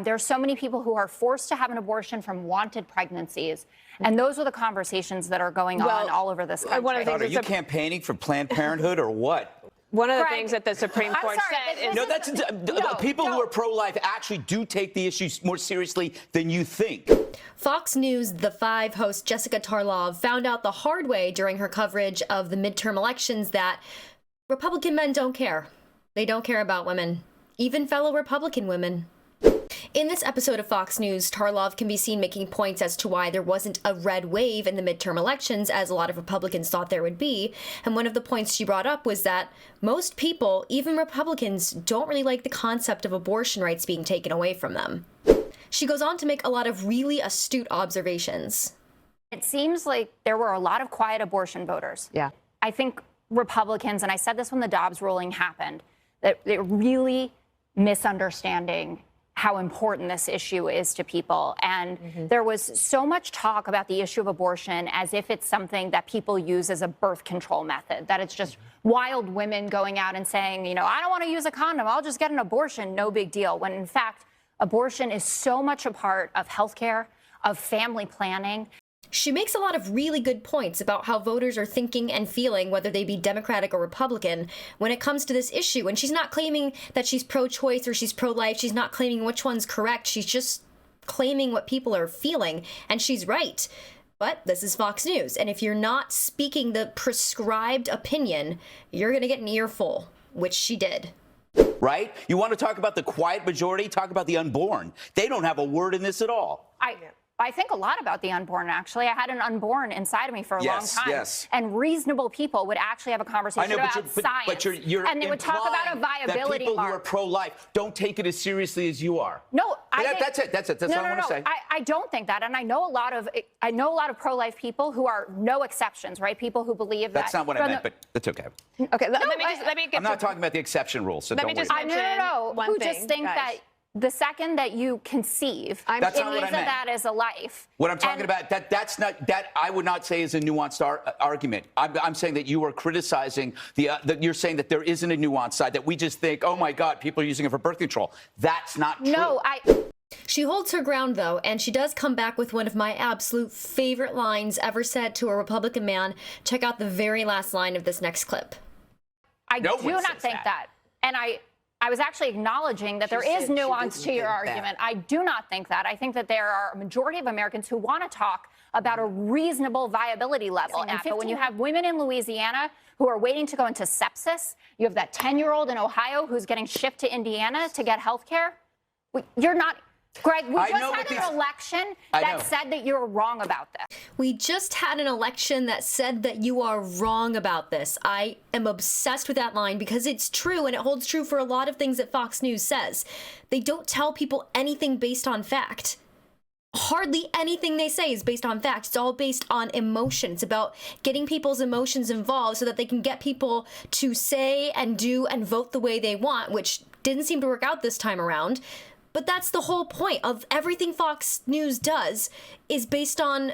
There are so many people who are forced to have an abortion from wanted pregnancies. And those are the conversations that are going on all over this country. Are you campaigning for Planned Parenthood or what? One of the things that the Supreme Court said is... No, people who are pro-life actually do take the issue more seriously than you think. Fox News The Five host Jessica Tarlov found out the hard way during her coverage of the midterm elections that Republican men don't care. They don't care about women, even fellow Republican women. In this episode of Fox News, Tarlov can be seen making points as to why there wasn't a red wave in the midterm elections, as a lot of Republicans thought there would be. And one of the points she brought up was that most people, even Republicans, don't really like the concept of abortion rights being taken away from them. She goes on to make a lot of really astute observations. It seems like there were a lot of quiet abortion voters. Yeah. I think Republicans, and I said this when the Dobbs ruling happened, that they're really misunderstanding how important this issue is to people. And there was so much talk about the issue of abortion as if it's something that people use as a birth control method, that it's just wild women going out and saying, you know, I don't want to use a condom, I'll just get an abortion, no big deal. When in fact, abortion is so much a part of healthcare, of family planning. She makes a lot of really good points about how voters are thinking and feeling, whether they be Democratic or Republican, when it comes to this issue. And she's not claiming that she's pro-choice or she's pro-life. She's not claiming which one's correct. She's just claiming what people are feeling. And she's right. But this is Fox News. And if you're not speaking the prescribed opinion, you're going to get an earful, which she did. Right? You want to talk about the quiet majority? Talk about the unborn. They don't have a word in this at all. I think a lot about the unborn, actually. I had an unborn inside of me for a long time. Yes. And reasonable people would actually have a conversation about science. But you're and they would talk about a viability that people mark. who are pro-life don't take it as seriously as you are. No, that's it. That's all I want to say. I don't think that. And I know a lot of pro-life people who are no exceptions, right? People who believe that. That's not what I meant, but that's okay. Okay, let me get I'm not talking about the exception rules, so don't worry. Who just think that the second that you conceive, it means that is a life. What I'm talking about, that's not, that I would not say is a nuanced argument. I'm saying that you are criticizing that you're saying that there isn't a nuanced side, that we just think, oh my God, people are using it for birth control. That's not true. No, She holds her ground, though, and she does come back with one of my absolute favorite lines ever said to a Republican man. Check out the very last line of this next clip. I do not think that. And I was actually acknowledging that there is nuance to your argument. I do not think that. I think that there are a majority of Americans who want to talk about a reasonable viability level. But when you have women in Louisiana who are waiting to go into sepsis, you have that 10-year-old in Ohio who's getting shipped to Indiana to get health care. You're not... Greg, we just had an election that said that you're wrong about this. We just had an election that said that you are wrong about this. I am obsessed with that line because it's true, and it holds true for a lot of things that Fox News says. They don't tell people anything based on fact. Hardly anything they say is based on fact. It's all based on emotion. It's about getting people's emotions involved so that they can get people to say and do and vote the way they want, which didn't seem to work out this time around. But that's the whole point of everything Fox News does is based on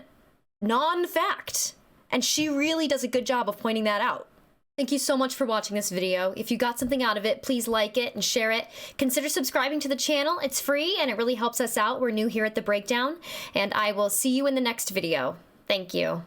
non-fact. And she really does a good job of pointing that out. Thank you so much for watching this video. If you got something out of it, please like it and share it. Consider subscribing to the channel. It's free and it really helps us out. We're new here at The Breakdown. And I will see you in the next video. Thank you.